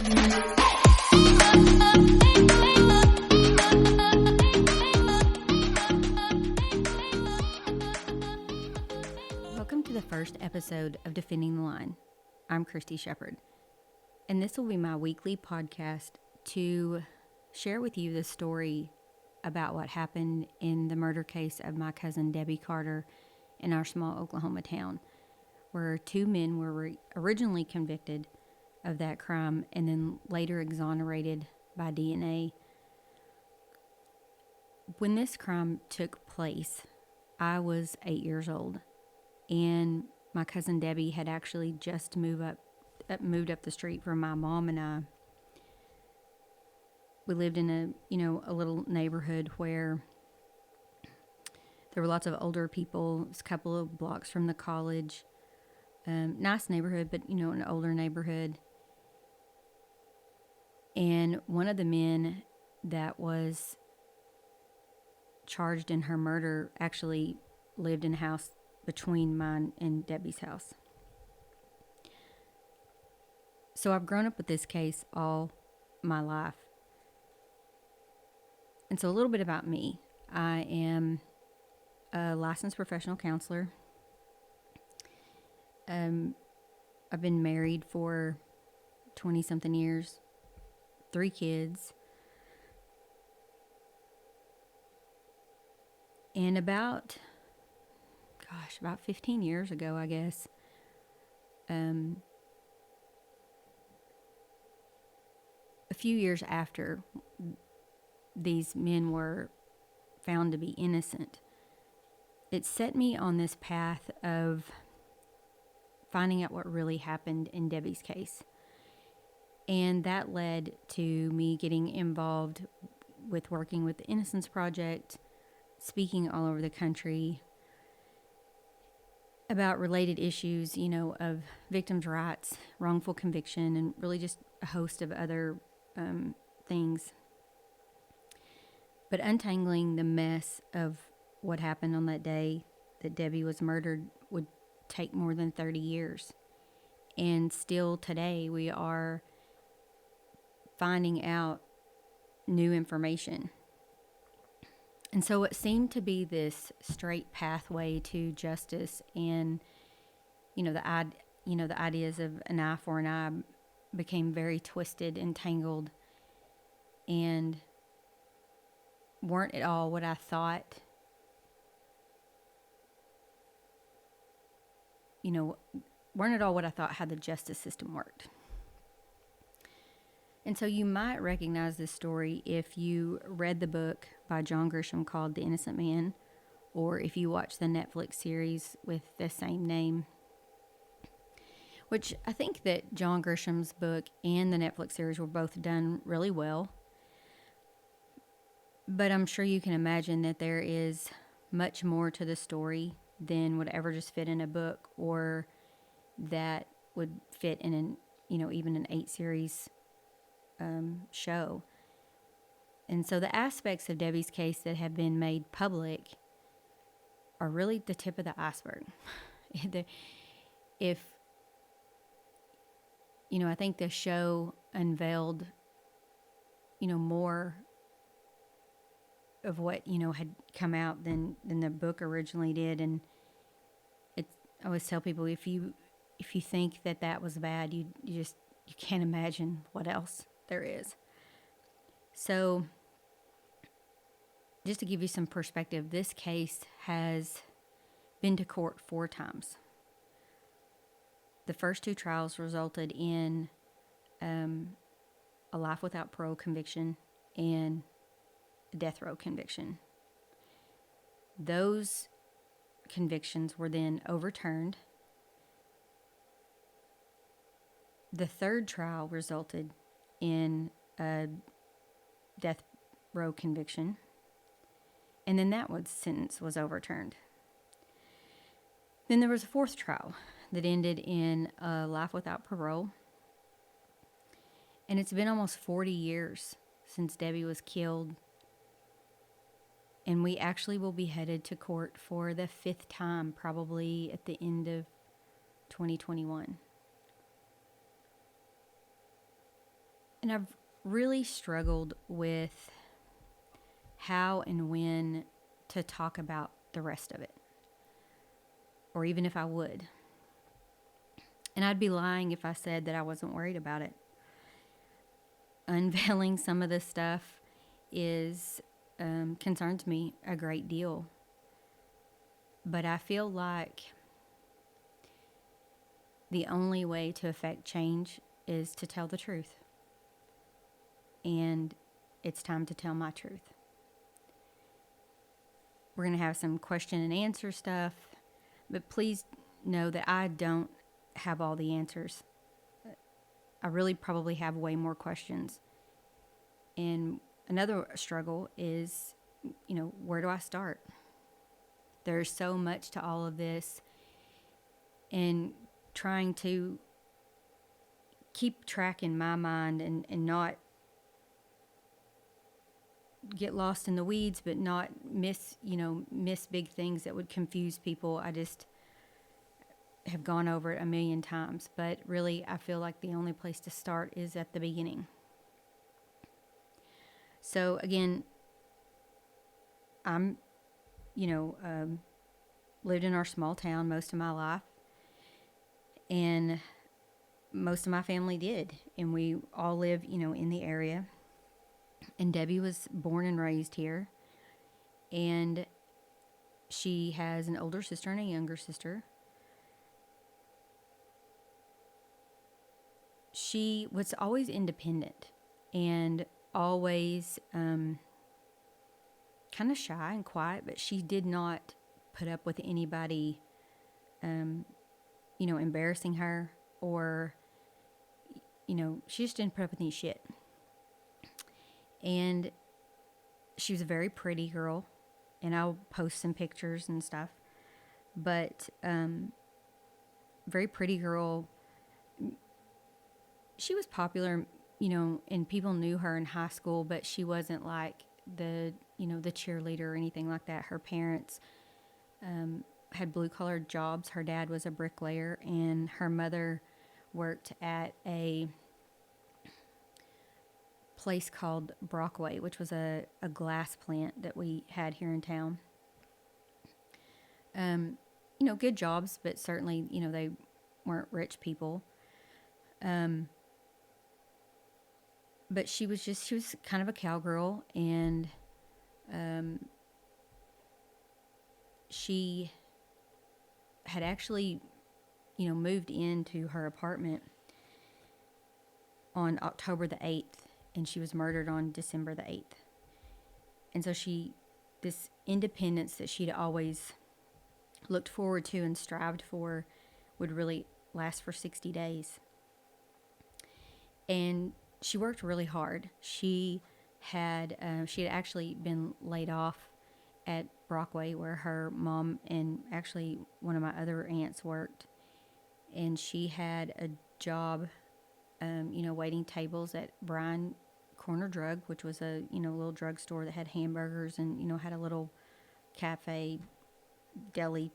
Welcome to the first episode of Defending the Line. I'm Christy Shepard, and this will be my weekly podcast to share with you the story about what happened in the murder case of my cousin Debbie Carter in our small Oklahoma town, where two men were originally convicted of that crime and then later exonerated by DNA. When this crime took place, I was 8 years old, and my cousin Debbie had actually just moved up the street from my mom and I. We lived in a little neighborhood where there were lots of older people. It was a couple of blocks from the college. Nice neighborhood, but an older neighborhood. And one of the men that was charged in her murder actually lived in a house between mine and Debbie's house. So I've grown up with this case all my life. And so a little bit about me. I am a licensed professional counselor. I've been married for 20-something years, 3 kids. And about 15 years ago, I guess, a few years after these men were found to be innocent, it set me on this path of finding out what really happened in Debbie's case. And that led to me getting involved with working with the Innocence Project, speaking all over the country about related issues, of victims' rights, wrongful conviction, and really just a host of other things. But untangling the mess of what happened on that day that Debbie was murdered would take more than 30 years. And still today we are finding out new information. And so what seemed to be this straight pathway to justice and, the ideas of an eye for an eye became very twisted and tangled and weren't at all what I thought, weren't at all what I thought how the justice system worked. And so you might recognize this story if you read the book by John Grisham called The Innocent Man, or if you watch the Netflix series with the same name, which I think that John Grisham's book and the Netflix series were both done really well. But I'm sure you can imagine that there is much more to the story than would ever just fit in a book, or that would fit in even an 8-series show. And so the aspects of Debbie's case that have been made public are really the tip of the iceberg. I think the show unveiled, more of what, had come out than the book originally did. And I always tell people, if you think that was bad, you can't imagine what else there is. So just to give you some perspective, this case has been to court 4 times. The first 2 trials resulted in a life without parole conviction and a death row conviction. Those convictions were then overturned. The third trial resulted in a death row conviction, and then that sentence was overturned. Then there was a 4th trial that ended in a life without parole, and it's been almost 40 years since Debbie was killed, and we actually will be headed to court for the 5th time, probably at the end of 2021. And I've really struggled with how and when to talk about the rest of it, or even if I would. And I'd be lying if I said that I wasn't worried about it. Unveiling some of this stuff is concerns me a great deal. But I feel like the only way to affect change is to tell the truth. And it's time to tell my truth. We're going to have some question and answer stuff, but please know that I don't have all the answers. I really probably have way more questions. And another struggle is, where do I start? There's so much to all of this, and trying to keep track in my mind and not get lost in the weeds, but not miss big things that would confuse people. I just have gone over it a million times, but really I feel like the only place to start is at the beginning. So again, I'm, lived in our small town most of my life, and most of my family did, and we all live, in the area. And Debbie was born and raised here, and she has an older sister and a younger sister. She was always independent and always kind of shy and quiet, but she did not put up with anybody, embarrassing her, or, she just didn't put up with any shit. And she was a very pretty girl, and I'll post some pictures and stuff, but very pretty girl. She was popular, and people knew her in high school, but she wasn't like the cheerleader or anything like that. Her parents had blue-collar jobs. Her dad was a bricklayer, and her mother worked at a place called Brockway, which was a glass plant that we had here in town. Good jobs, but certainly, they weren't rich people. But she was kind of a cowgirl, and she had actually, moved into her apartment on October the 8th, and she was murdered on December the 8th. And so this independence that she'd always looked forward to and strived for would really last for 60 days. And she worked really hard. She had actually been laid off at Brockway, where her mom and actually one of my other aunts worked. And she had a job, waiting tables at Bryan Corner Drug, which was a, little drugstore that had hamburgers and, had a little cafe deli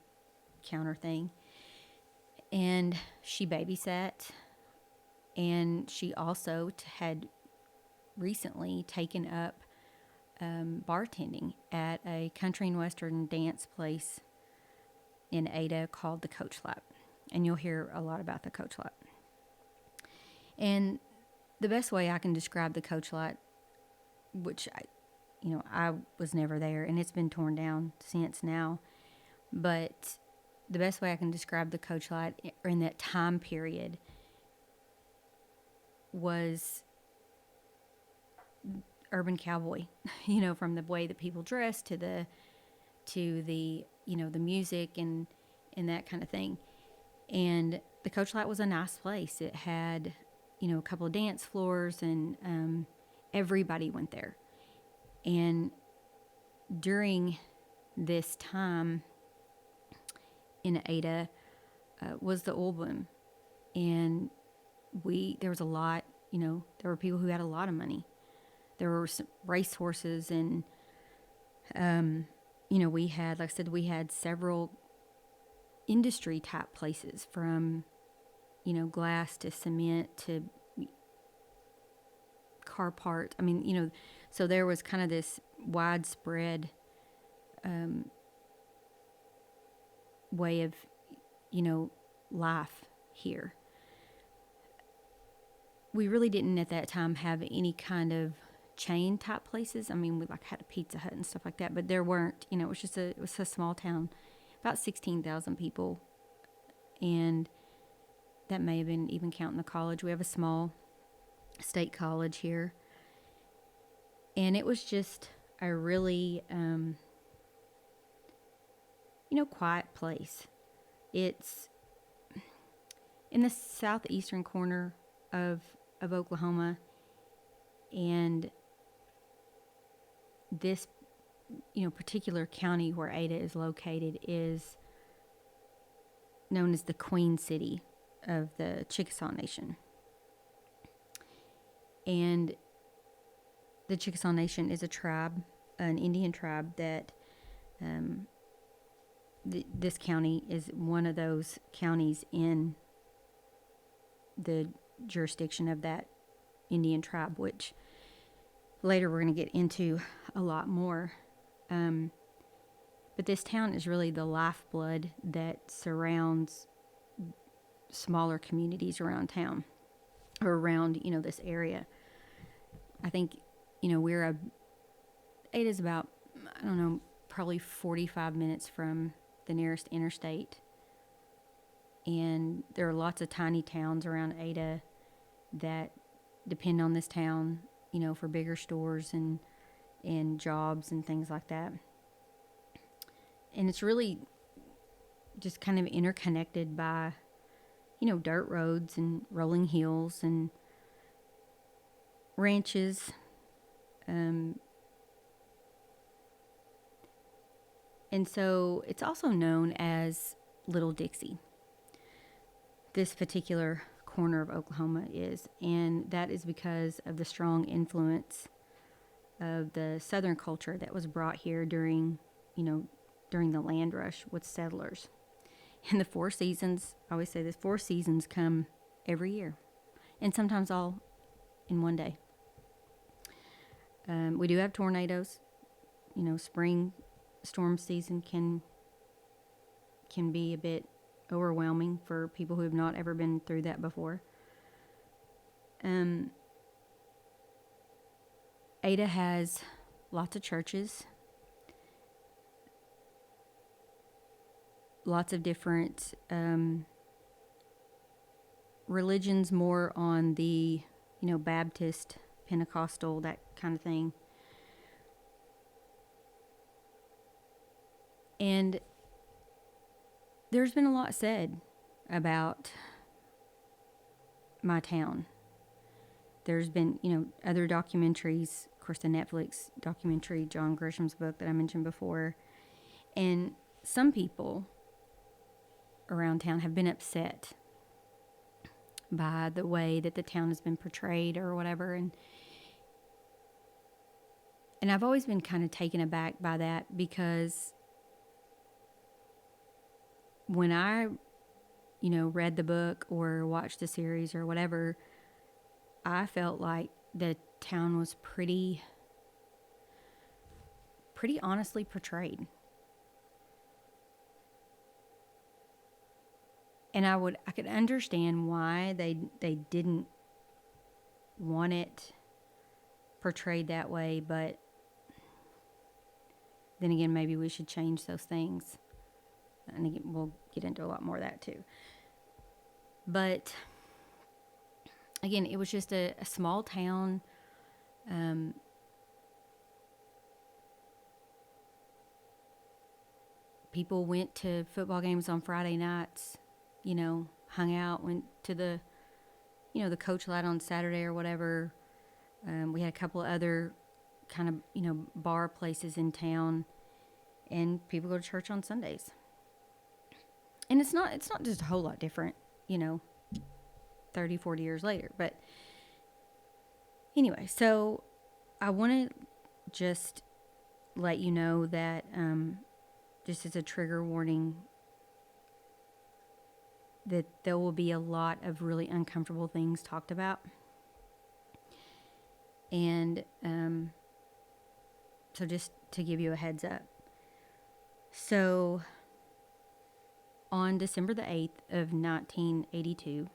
counter thing. And she babysat, and she also had recently taken up bartending at a country and western dance place in Ada called the Coach Lap. And you'll hear a lot about the Coach Lap. And the best way I can describe the Coach Lap, which I was never there, and it's been torn down since now, but the best way I can describe the Coach Lap in that time period was urban cowboy, from the way that people dressed to the the music and that kind of thing. And the Coach Lap was a nice place. It had a couple of dance floors, and everybody went there. And during this time in Ada was the oil boom, and there was a lot, there were people who had a lot of money. There were some race horses, and we had, like I said, we had several industry type places, from glass to cement to car parts. I mean, so there was kind of this widespread way of, life here. We really didn't at that time have any kind of chain type places. I mean, we like had a Pizza Hut and stuff like that, but there weren't. It was a small town, about 16,000 people, and that may have been even counting the college. We have a small state college here, and it was just a really quiet place. It's in the southeastern corner of Oklahoma, and this particular county where Ada is located is known as the Queen City of the Chickasaw Nation. And the Chickasaw Nation is a tribe, an Indian tribe that this county is one of those counties in the jurisdiction of that Indian tribe, which later we're going to get into a lot more. But this town is really the lifeblood that surrounds smaller communities around town, or around, this area. I think, Ada's about, I don't know, probably 45 minutes from the nearest interstate. And there are lots of tiny towns around Ada that depend on this town, for bigger stores and jobs and things like that. And it's really just kind of interconnected by, dirt roads and rolling hills and ranches. And so it's also known as Little Dixie. This particular corner of Oklahoma is, and that is because of the strong influence of the Southern culture that was brought here during the land rush with settlers. And the 4 seasons, I always say this, 4 seasons come every year, and sometimes all in one day. We do have tornadoes. Spring storm season can be a bit overwhelming for people who have not ever been through that before. Ada has lots of churches, lots of different religions, more on the Baptist, Pentecostal, that kind of thing. And there's been a lot said about my town. There's been, other documentaries, of course, the Netflix documentary, John Grisham's book that I mentioned before. And some people around town have been upset by the way that the town has been portrayed or whatever. And I've always been kind of taken aback by that, because when I, read the book or watched the series or whatever, I felt like the town was pretty honestly portrayed. And I could understand why they didn't want it portrayed that way, but then again, maybe we should change those things. And again, we'll get into a lot more of that too. But again, it was just a small town. People went to football games on Friday nights, hung out, went to the, the coach light on Saturday or whatever. We had a couple of other kind of, bar places in town, and people go to church on Sundays. And it's not just a whole lot different, 30, 40 years later. But anyway, so I want to just let you know that, just as a trigger warning, that there will be a lot of really uncomfortable things talked about. And so just to give you a heads up. So on December the 8th of 1982,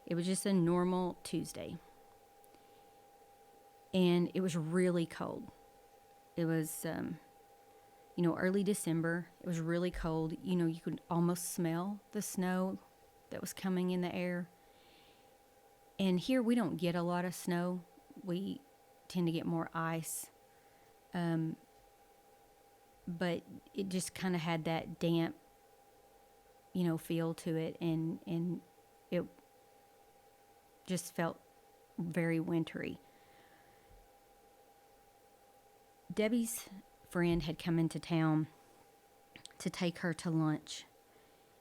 it was just a normal Tuesday. And it was really cold. It was, early December. It was really cold. You could almost smell the snow that was coming in the air. And here we don't get a lot of snow. We tend to get more ice. But it just kind of had that damp, feel to it. And it just felt very wintry. Debbie's friend had come into town to take her to lunch,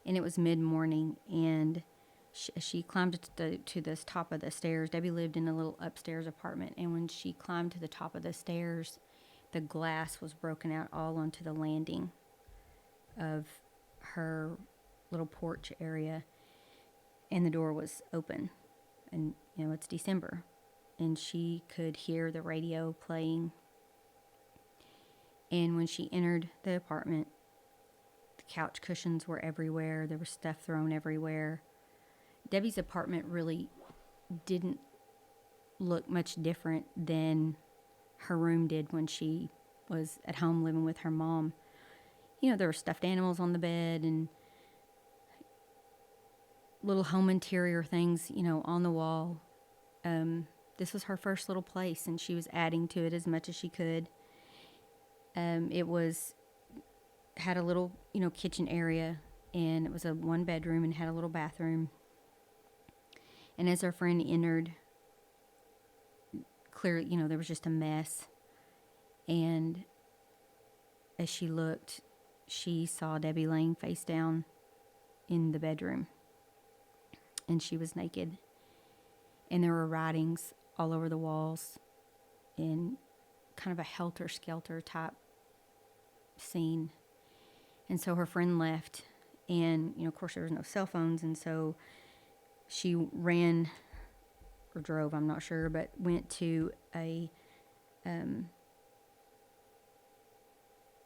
and it was mid-morning, and she climbed to the top of the stairs. Debbie lived in a little upstairs apartment, and when she climbed to the top of the stairs, the glass was broken out all onto the landing of her little porch area, and the door was open. And it's December, and she could hear the radio playing. And when she entered the apartment, the couch cushions were everywhere. There was stuff thrown everywhere. Debbie's apartment really didn't look much different than her room did when she was at home living with her mom. There were stuffed animals on the bed and little home interior things, on the wall. This was her first little place, and she was adding to it as much as she could. It had a little, kitchen area, and it was a 1-bedroom and had a little bathroom. And as our friend entered, clearly, there was just a mess. And as she looked, she saw Debbie laying face down in the bedroom. And she was naked. And there were writings all over the walls in kind of a helter-skelter type scene. And so her friend left, and of course there was no cell phones, and so she ran or drove, I'm not sure, but went to a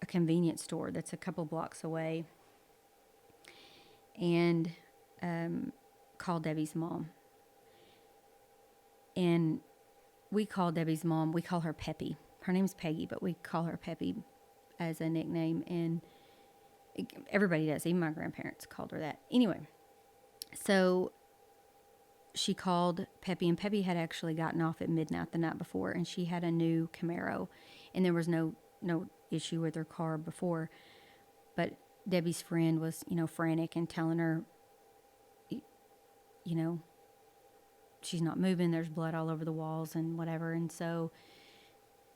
convenience store that's a couple blocks away, and called Debbie's mom. And we call Debbie's mom, we call her Peppy. Her name's Peggy, but we call her Peppy as a nickname, and everybody does. Even my grandparents called her that. Anyway, so she called Peppy, and Peppy had actually gotten off at midnight the night before, and she had a new Camaro, and there was no issue with her car before. But Debbie's friend was, frantic and telling her, she's not moving. There's blood all over the walls and whatever. And so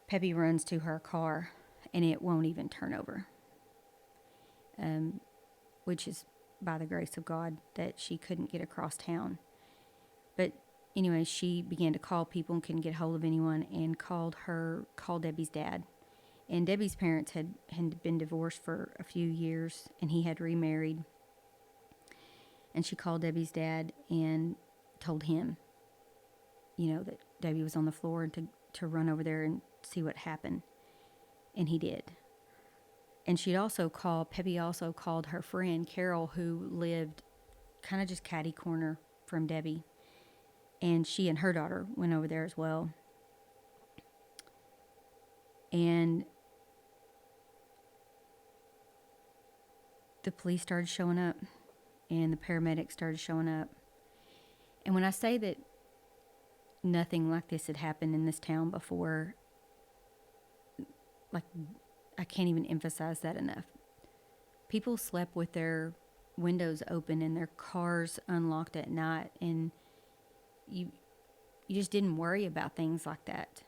Peppy runs to her car, and it won't even turn over. Which is by the grace of God that she couldn't get across town. But anyway, she began to call people and couldn't get hold of anyone, and called Debbie's dad. And Debbie's parents had been divorced for a few years, and he had remarried. And she called Debbie's dad and told him, that Debbie was on the floor, and to run over there and see what happened. And he did. And Peppy also called her friend Carol, who lived kind of just catty corner from Debbie. And she and her daughter went over there as well. And the police started showing up, and the paramedics started showing up. And when I say that nothing like this had happened in this town before, I can't even emphasize that enough. People slept with their windows open and their cars unlocked at night, and you just didn't worry about things like that.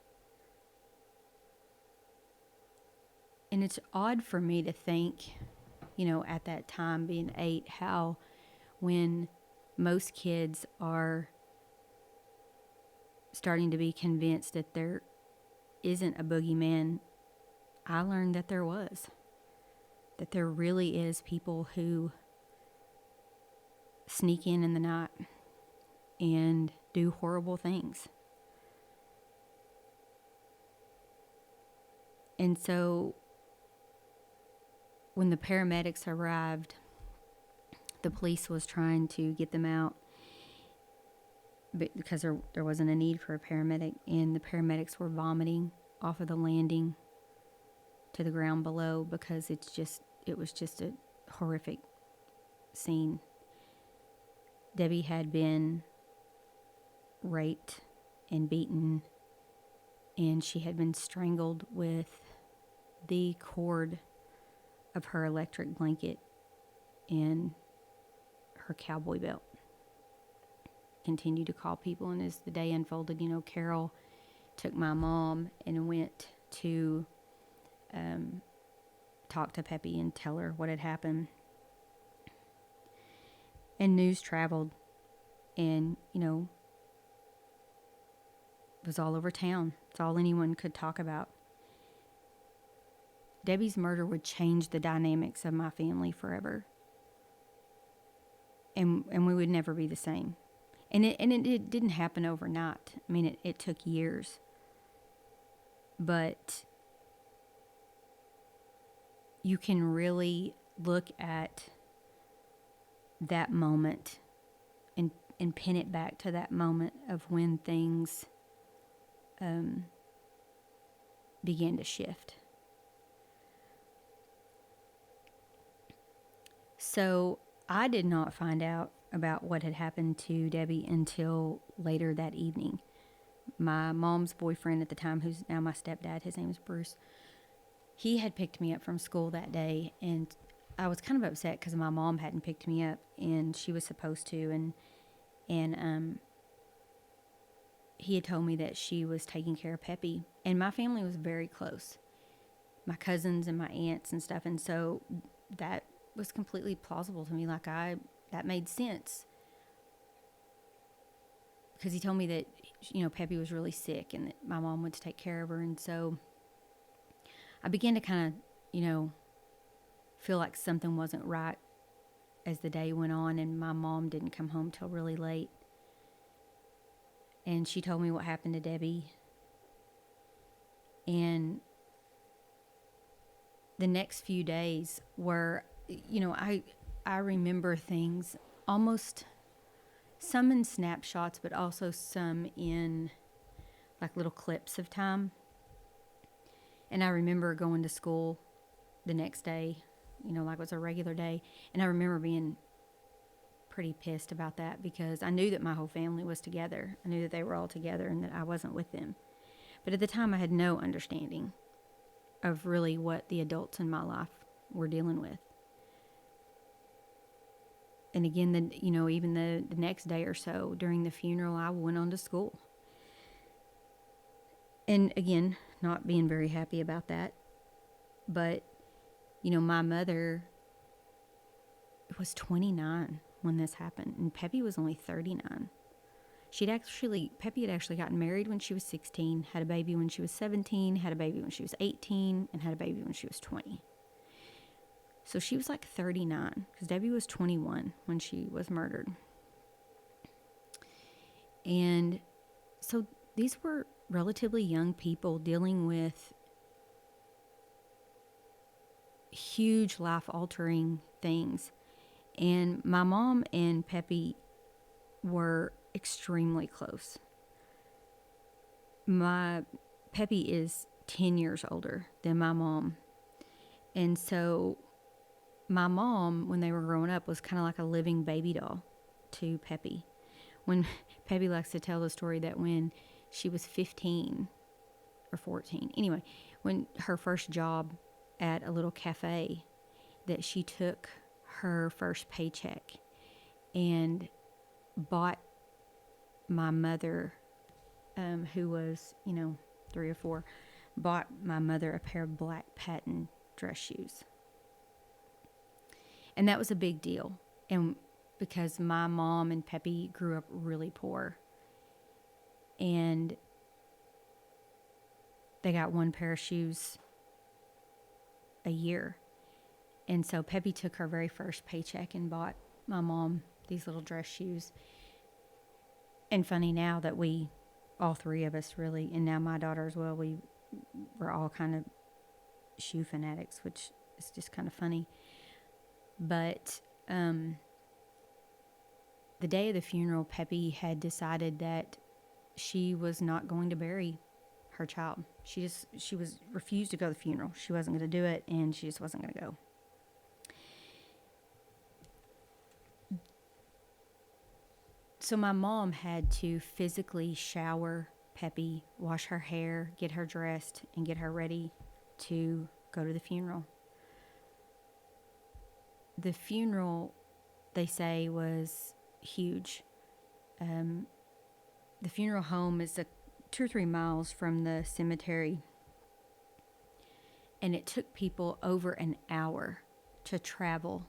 And it's odd for me to think, at that time, being 8, how when most kids are starting to be convinced that there isn't a boogeyman, I learned that there was. That there really is people who sneak in the night and do horrible things. And so when the paramedics arrived, the police was trying to get them out because there wasn't a need for a paramedic, and the paramedics were vomiting off of the landing to the ground below because it was just a horrific scene. Debbie had been raped and beaten, and she had been strangled with the cord of her electric blanket and her cowboy belt. Continued to call people, and as the day unfolded, Carol took my mom and went to talk to Peppy and tell her what had happened. And news traveled, and it was all over town. It's all anyone could talk about. Debbie's murder would change the dynamics of my family forever. And we would never be the same. And it didn't happen overnight. I mean, it took years. But you can really look at that moment and pin it back to that moment of when things began to shift. So I did not find out about what had happened to Debbie until later that evening. My mom's boyfriend at the time, who's now my stepdad, his name is Bruce, he had picked me up from school that day, and I was kind of upset because my mom hadn't picked me up, and she was supposed to, and he had told me that she was taking care of Peppy, and my family was very close, my cousins and my aunts and stuff, and so that was completely plausible to me. That made sense, because he told me that Peppy was really sick and that my mom went to take care of her, and so I began to kind of feel like something wasn't right as the day went on, and my mom didn't come home till really late. And she told me what happened to Debbie. And the next few days were, I remember things almost, some in snapshots, but also some in like little clips of time. And I remember going to school the next day, like it was a regular day. And I remember being pretty pissed about that because I knew that my whole family was together. I knew that they were all together and that I wasn't with them. But at the time, I had no understanding of really what the adults in my life were dealing with. And again, even the next day or so during the funeral, I went on to school. And again, not being very happy about that. But, my mother was 29 when this happened, and Peppy was only 39. Peppy had actually gotten married when she was 16, had a baby when she was 17, had a baby when she was 18, and had a baby when she was 20. So she was like 39, because Debbie was 21 when she was murdered. And so these were relatively young people dealing with huge life-altering things. And my mom and Peppy were extremely close. Peppy is 10 years older than my mom. And so my mom, when they were growing up, was kind of like a living baby doll to Peppy. When Peppy likes to tell the story that when she was 15 or 14, anyway, when her first job at a little cafe, that she took her first paycheck and bought my mother, who was, 3 or 4, bought my mother a pair of black patent dress shoes. And that was a big deal. And because my mom and Peppy grew up really poor. And they got one pair of shoes a year. And so Peppy took her very first paycheck and bought my mom these little dress shoes. And funny now that all 3 of us really, and now my daughter as well, we were all kind of shoe fanatics, which is just kind of funny. But the day of the funeral, Peppy had decided that she was not going to bury her child. She was refused to go to the funeral. She wasn't going to do it, and she just wasn't going to go. So my mom had to physically shower Peppy, wash her hair, get her dressed, and get her ready to go to the funeral. The funeral, they say, was huge. The funeral home is 2 or 3 miles from the cemetery, and it took people over an hour to travel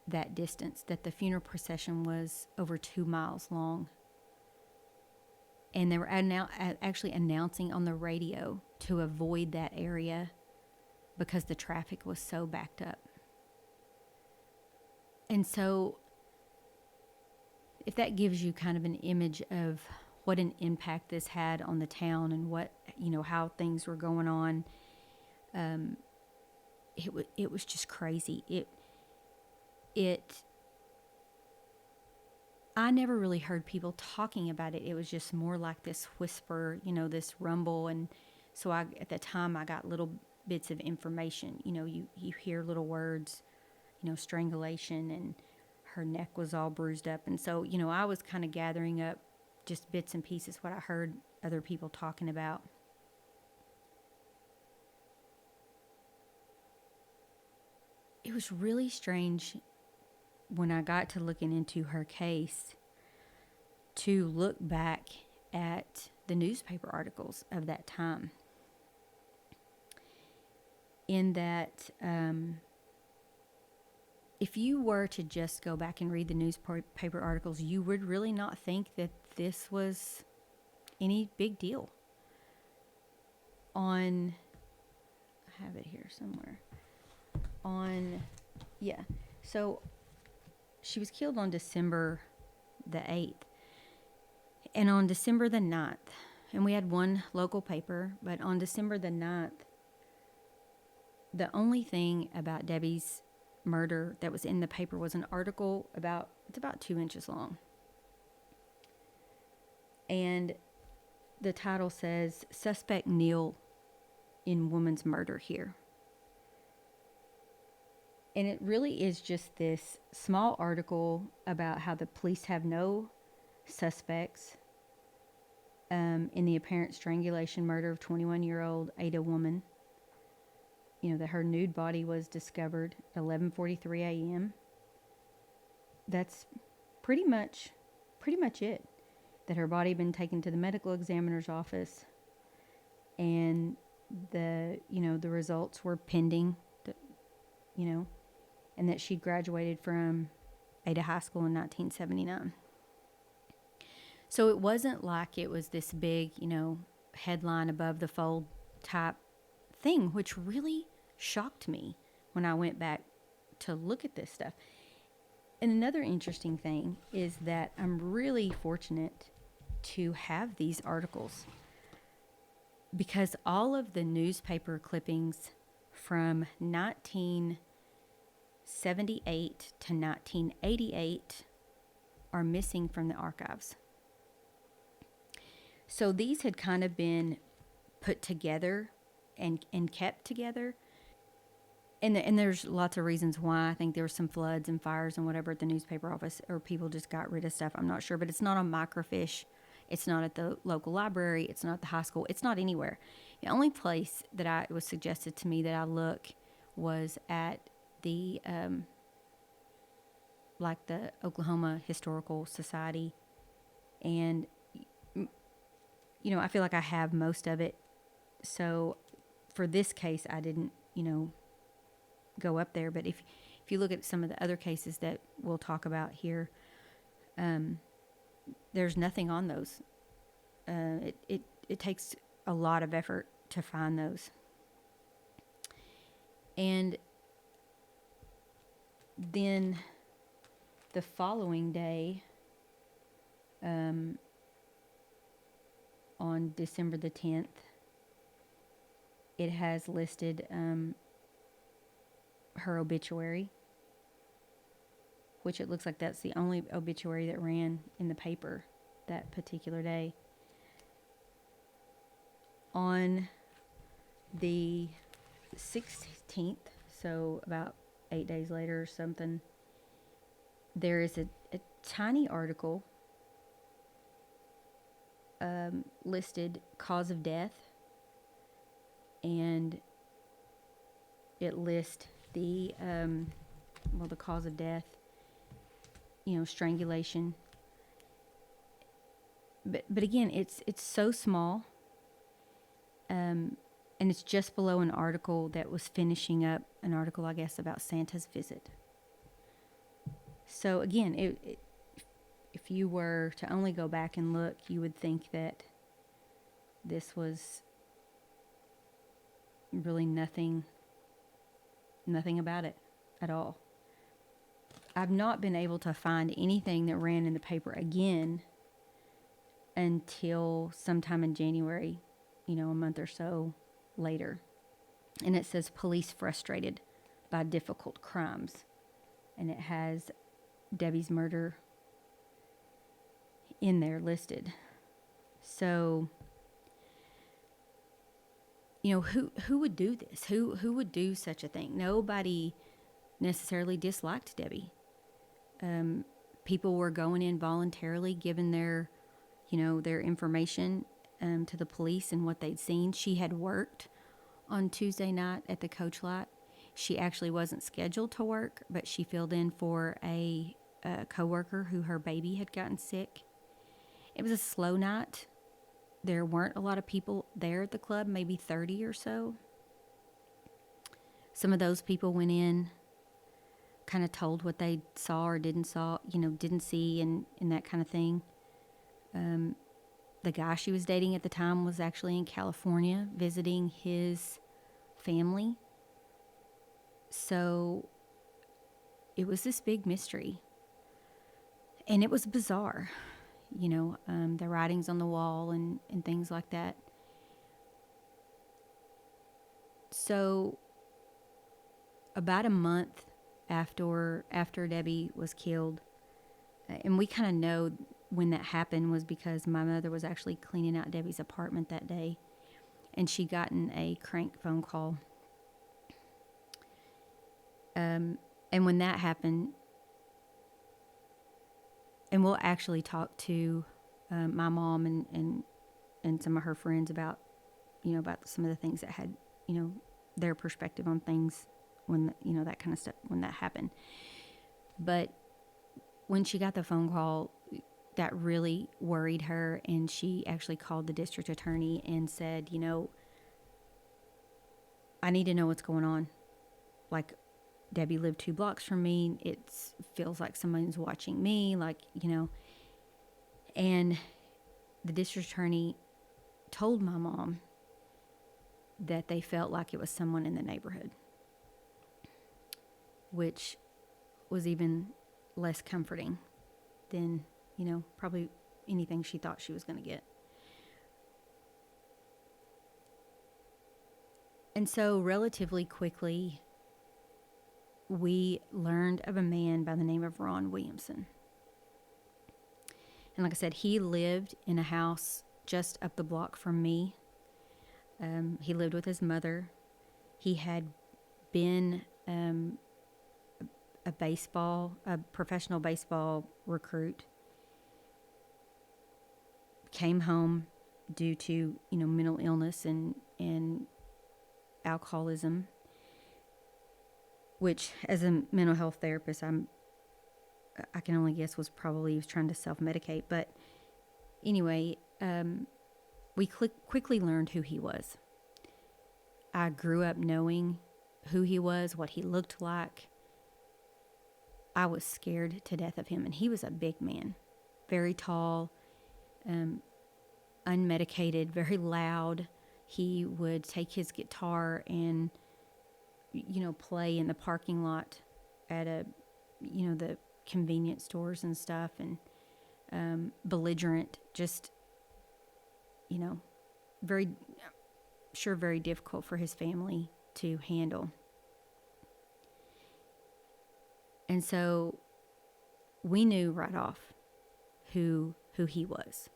that distance. That the funeral procession was over 2 miles long, and they were actually announcing on the radio to avoid that area because the traffic was so backed up. And so, if that gives you kind of an image of what an impact this had on the town and what, how things were going on, it was just crazy. I never really heard people talking about it. It was just more like this whisper, this rumble. And so at the time, I got little bits of information. You hear little words, strangulation, and her neck was all bruised up. And so, I was kind of gathering up just bits and pieces, what I heard other people talking about. It was really strange when I got to looking into her case to look back at the newspaper articles of that time. In that, if you were to just go back and read the newspaper articles, you would really not think that this was any big deal. I have it here somewhere. So she was killed on December the 8th. And on December the 9th, and we had one local paper, but on December the 9th, the only thing about Debbie's murder that was in the paper was an article it's about 2 inches long. And the title says, "Suspect Kneel in Woman's Murder Here." And it really is just this small article about how the police have no suspects in the apparent strangulation murder of 21-year-old Ada woman. That her nude body was discovered at 11:43 a.m. That's pretty much it. That her body had been taken to the medical examiner's office, and the results were pending. And that she'd graduated from Ada High School in 1979. So it wasn't like it was this big, headline above the fold type thing, which really shocked me when I went back to look at this stuff. And another interesting thing is that I'm really fortunate to have these articles, because all of the newspaper clippings from 1978 to 1988 are missing from the archives. So these had kind of been put together and kept together. And there's lots of reasons why. I think there were some floods and fires and whatever at the newspaper office, or people just got rid of stuff. I'm not sure, but it's not on microfiche. It's not at the local library. It's not at the high school. It's not anywhere. The only place that it was suggested to me that I look was at the like the Oklahoma Historical Society, and I feel like I have most of it. So for this case, I didn't go up there. But if you look at some of the other cases that we'll talk about here, there's nothing on those. It takes a lot of effort to find those. And then the following day, on December the 10th, it has listed her obituary, which it looks like that's the only obituary that ran in the paper that particular day. On the 16th, so about 8 days later or something, there is a tiny article listed cause of death, and it lists the cause of death, strangulation. But again, it's so small, and it's just below an article that was finishing up an article, I guess, about Santa's visit. So again, if you were to only go back and look, you would think that this was really nothing about it at all. I've not been able to find anything that ran in the paper again until sometime in January, a month or so later. And it says police frustrated by difficult crimes. And it has Debbie's murder in there listed. So, who would do this? Who would do such a thing? Nobody necessarily disliked Debbie. People were going in voluntarily, giving their information to the police and what they'd seen. She had worked on Tuesday night at the Coach Lot. She actually wasn't scheduled to work, but she filled in for a coworker who her baby had gotten sick. It was a slow night. There weren't a lot of people there at the club, maybe 30 or so. Some of those people went in, kind of told what they saw or didn't see and that kind of thing. The guy she was dating at the time was actually in California visiting his family. So it was this big mystery. And it was bizarre, the writings on the wall and things like that. So about a month after Debbie was killed, and we kind of know when that happened was because my mother was actually cleaning out Debbie's apartment that day, and she gotten a crank phone call. And when that happened, and we'll actually talk to my mom and some of her friends about some of the things that had, their perspective on things when, that kind of stuff, when that happened. But when she got the phone call, that really worried her, and she actually called the district attorney and said, I need to know what's going on. Like, Debbie lived 2 blocks from me. It feels like someone's watching me, and the district attorney told my mom that they felt like it was someone in the neighborhood, which was even less comforting than, probably anything she thought she was going to get. And so relatively quickly, we learned of a man by the name of Ron Williamson. And like I said, he lived in a house just up the block from me. He lived with his mother. He had been a professional baseball recruit. Came home due to, mental illness and alcoholism, which as a mental health therapist, I can only guess was trying to self-medicate. But anyway, we quickly learned who he was. I grew up knowing who he was, what he looked like. I was scared to death of him, and he was a big man, very tall, unmedicated, very loud. He would take his guitar and, play in the parking lot at the convenience stores and stuff, and belligerent, just, very sure very difficult for his family to handle. And so we knew right off who he was.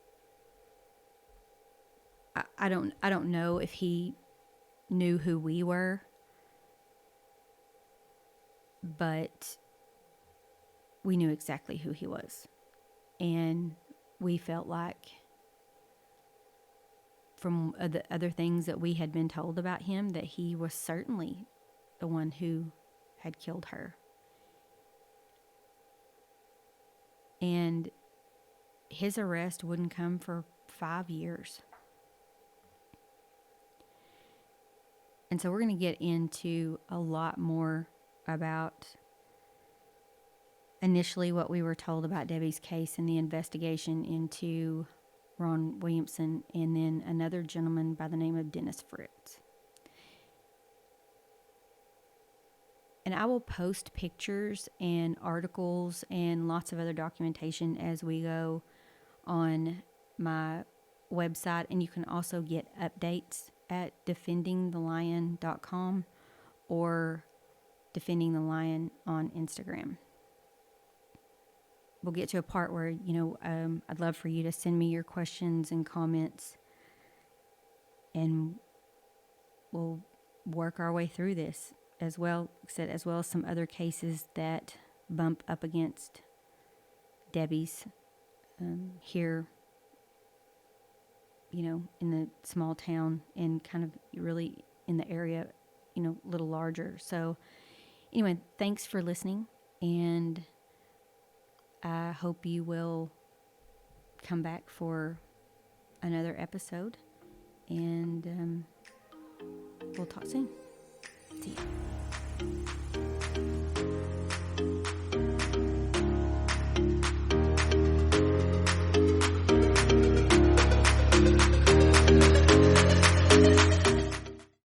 I don't know if he knew who we were, but we knew exactly who he was. And we felt like, from the other things that we had been told about him, that he was certainly the one who had killed her. And his arrest wouldn't come for 5 years. And so we're going to get into a lot more about initially what we were told about Debbie's case and the investigation into Ron Williamson, and then another gentleman by the name of Dennis Fritz. And I will post pictures and articles and lots of other documentation as we go on my website. And you can also get updates at defendingthelion.com or Defending the Lion on Instagram. We'll get to a part where, I'd love for you to send me your questions and comments, and we'll work our way through this as well as some other cases that bump up against Debbie's here, in the small town, and kind of really in the area, a little larger. So anyway, thanks for listening, and I hope you will come back for another episode, and we'll talk soon.